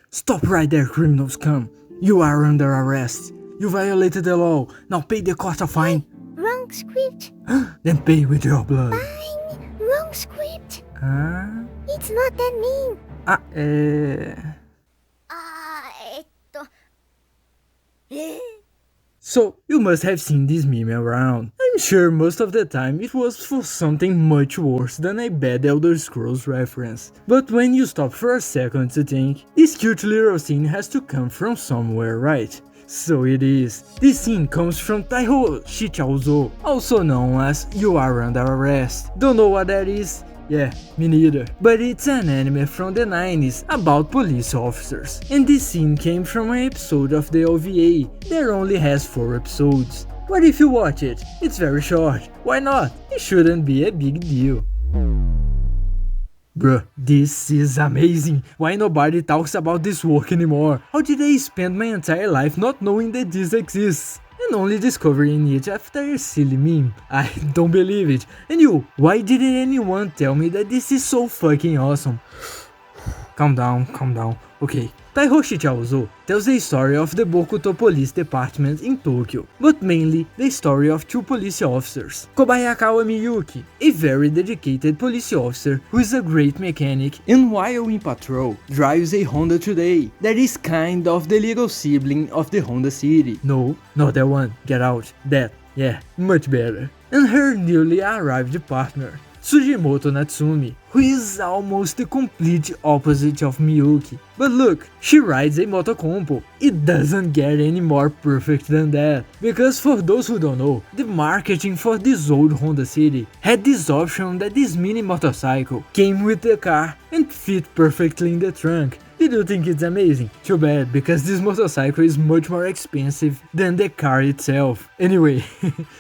Stop right there, criminal scum. You are under arrest. You violated the law. Now pay the cost of fine. Wrong script. Then pay with your blood. Fine. Wrong script. Huh? It's not that mean. So, you must have seen this meme around. I'm sure most of the time it was for something much worse than a bad Elder Scrolls reference. But when you stop for a second to think, this cute little scene has to come from somewhere, right? So it is. This scene comes from Taiho Shichau, also known as You Are Under Arrest. Don't know what that is? Yeah, me neither. But it's an anime from the 90s about police officers. And this scene came from an episode of the OVA that only has 4 episodes. But if you watch it, it's very short. Why not? It shouldn't be a big deal. Bruh, this is amazing. Why nobody talks about this work anymore? How did I spend my entire life not knowing that this exists? And only discovering it after a silly meme. I don't believe it. And you, why didn't anyone tell me that this is so fucking awesome? Calm down. Okay. Taiho Shichau tells the story of the Bokuto Police Department in Tokyo, but mainly the story of 2 police officers. Kobayakawa Miyuki, a very dedicated police officer who is a great mechanic and while in patrol, drives a Honda today that is kind of the little sibling of the Honda City. No, not that one, get out, that, yeah, much better. And her newly arrived partner, Sugimoto Natsumi, who is almost the complete opposite of Miyuki. But look, she rides a motocompo. It doesn't get any more perfect than that. Because for those who don't know, the marketing for this old Honda City had this option that this mini motorcycle came with the car and fit perfectly in the trunk. Did you think it's amazing? Too bad, because this motorcycle is much more expensive than the car itself. Anyway,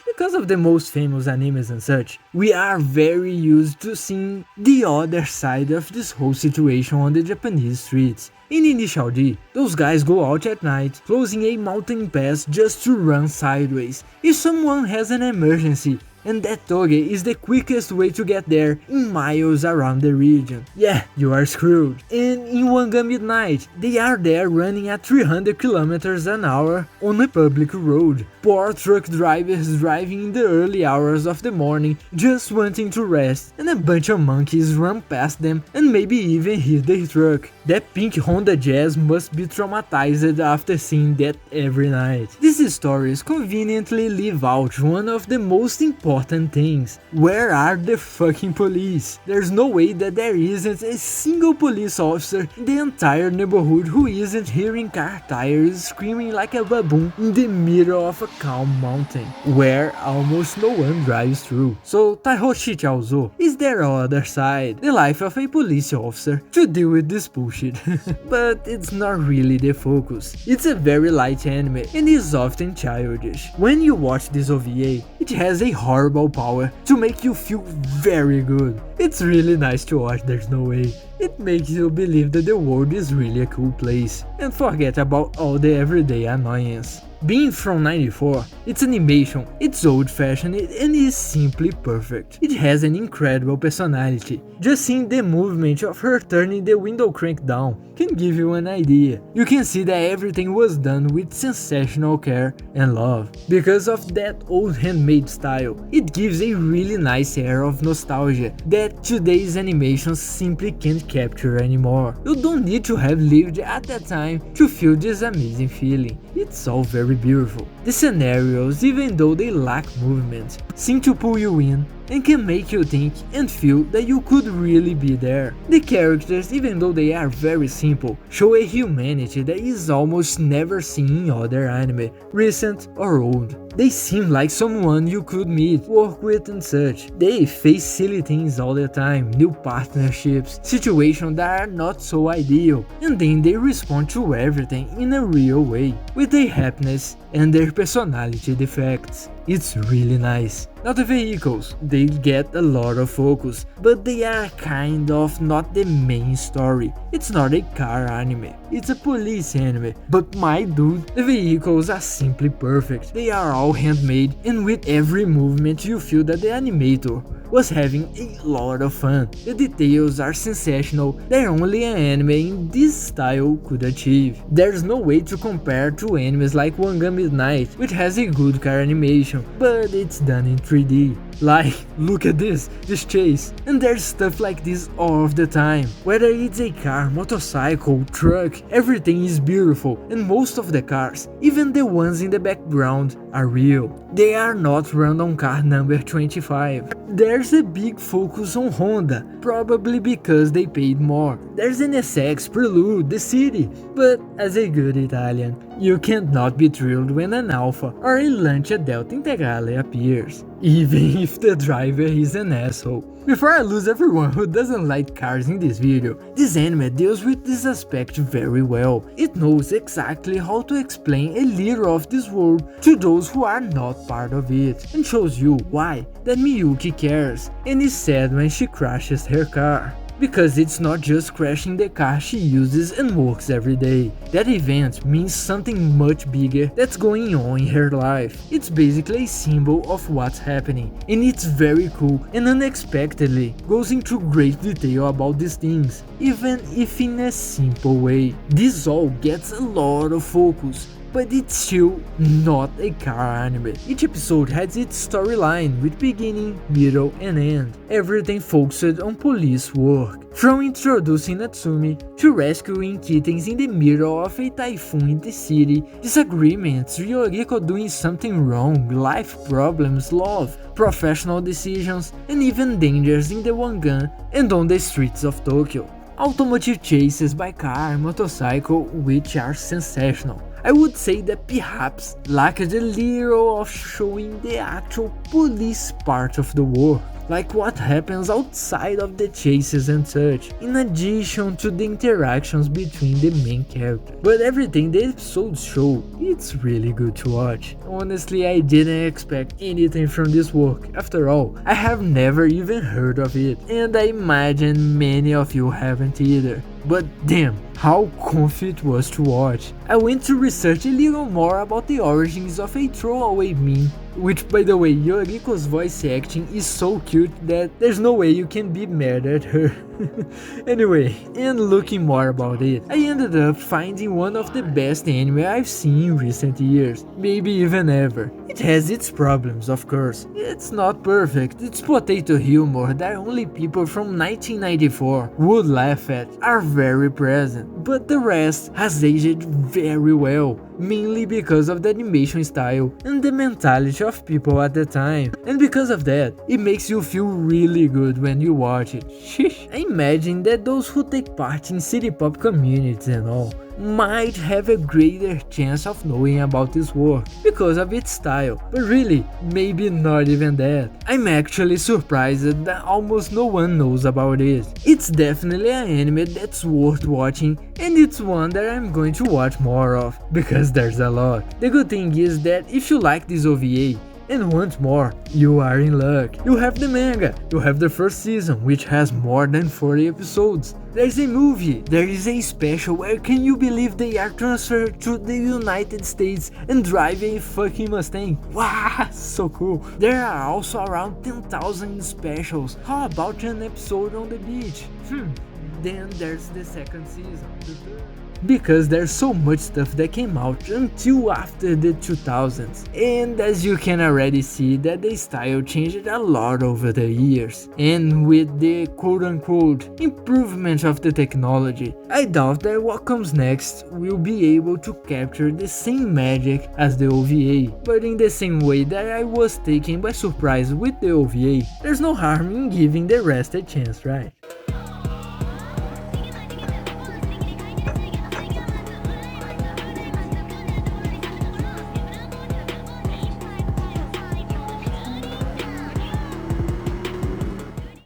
because of the most famous animes and such, we are very used to seeing the other side of this whole situation on the Japanese streets. In Initial D, those guys go out at night, closing a mountain pass just to run sideways if someone has an emergency, and that toge is the quickest way to get there in miles around the region. Yeah, you are screwed. And in One Gun Midnight, they are there running at 300 km an hour on a public road. Poor truck drivers driving in the early hours of the morning just wanting to rest, and a bunch of monkeys run past them and maybe even hit their truck. That pink Honda Jazz must be traumatized after seeing that every night. These stories conveniently leave out one of the most important things. Where are the fucking police? There's no way that there isn't a single police officer in the entire neighborhood who isn't hearing car tires screaming like a baboon in the middle of a calm mountain, where almost no one drives through. So Taiho Shichau is their other side, the life of a police officer, to deal with this bullshit. But it's not really the focus. It's a very light anime and is often childish. When you watch this OVA, it has a horrible power to make you feel very good. It's really nice to watch, there's no way. It makes you believe that the world is really a cool place, and forget about all the everyday annoyance. Being from 94, its animation, it's old-fashioned and is simply perfect. It has an incredible personality. Just seeing the movement of her turning the window crank down can give you an idea. You can see that everything was done with sensational care and love. Because of that old handmade style, it gives a really nice air of nostalgia that today's animations simply can't capture anymore. You don't need to have lived at that time to feel this amazing feeling. It's all very beautiful. The scenarios, even though they lack movement, seem to pull you in and can make you think and feel that you could really be there. The characters, even though they are very simple, show a humanity that is almost never seen in other anime, recent or old. They seem like someone you could meet, work with and such. They face silly things all the time, new partnerships, situations that are not so ideal, and then they respond to everything in a real way, with their happiness and their personality defects. It's really nice. Now the vehicles, they get a lot of focus, but they are kind of not the main story. It's not a car anime, it's a police anime, but my dude, the vehicles are simply perfect. They are all handmade, and with every movement you feel that the animator was having a lot of fun. The details are sensational that only an anime in this style could achieve. There's no way to compare to animes like One Gun Midnight, which has a good car animation, but it's done in 3D. Like, look at this chase, and there's stuff like this all of the time. Whether it's a car, motorcycle, truck, everything is beautiful, and most of the cars, even the ones in the background, are real. They are not random car number 25. There's a big focus on Honda, probably because they paid more. There's an SX, Prelude, the City, but as a good Italian, you can't not be thrilled when an Alfa or a Lancia Delta Integrale appears, even if the driver is an asshole. Before I lose everyone who doesn't like cars in this video, this anime deals with this aspect very well. It knows exactly how to explain a little of this world to those who are not part of it, and shows you why that Miyuki cares and is sad when she crashes her car. Because it's not just crashing the car she uses and works every day. That event means something much bigger that's going on in her life. It's basically a symbol of what's happening, and it's very cool and unexpectedly goes into great detail about these things, even if in a simple way. This all gets a lot of focus, but it's still not a car anime. Each episode has its storyline with beginning, middle and end. Everything focused on police work. From introducing Natsumi to rescuing kittens in the middle of a typhoon in the city, disagreements, Yoriko doing something wrong, life problems, love, professional decisions, and even dangers in the One Gun and on the streets of Tokyo. Automotive chases by car and motorcycle, which are sensational. I would say that perhaps lacked a little of showing the actual police part of the work, like what happens outside of the chases and such, in addition to the interactions between the main characters. But everything the episodes show, it's really good to watch. Honestly, I didn't expect anything from this work. After all, I have never even heard of it, and I imagine many of you haven't either. But damn, how comfy it was to watch. I went to research a little more about the origins of a throwaway meme, which by the way, Yoriko's voice acting is so cute that there's no way you can be mad at her. Anyway, and looking more about it, I ended up finding one of the best anime I've seen in recent years, maybe even ever. It has its problems, of course. It's not perfect, its potato humor that only people from 1994 would laugh at are very present, but the rest has aged very well, mainly because of the animation style and the mentality of people at the time, and because of that, it makes you feel really good when you watch it. Sheesh. I imagine that those who take part in city pop communities and all might have a greater chance of knowing about this work because of its style, but really, maybe not even that. I'm actually surprised that almost no one knows about it. It's definitely an anime that's worth watching, and it's one that I'm going to watch more of, because there's a lot. The good thing is that if you like this OVA, and want more, you are in luck. You have the manga, you have the first season, which has more than 40 episodes. There's a movie, there is a special where can you believe they are transferred to the United States and drive a fucking Mustang. Wow, so cool. There are also around 10,000 specials. How about an episode on the beach? Then there's the second season. Because there's so much stuff that came out until after the 2000s, and as you can already see that the style changed a lot over the years, and with the quote-unquote improvement of the technology, I doubt that what comes next will be able to capture the same magic as the OVA, but in the same way that I was taken by surprise with the OVA, there's no harm in giving the rest a chance, right?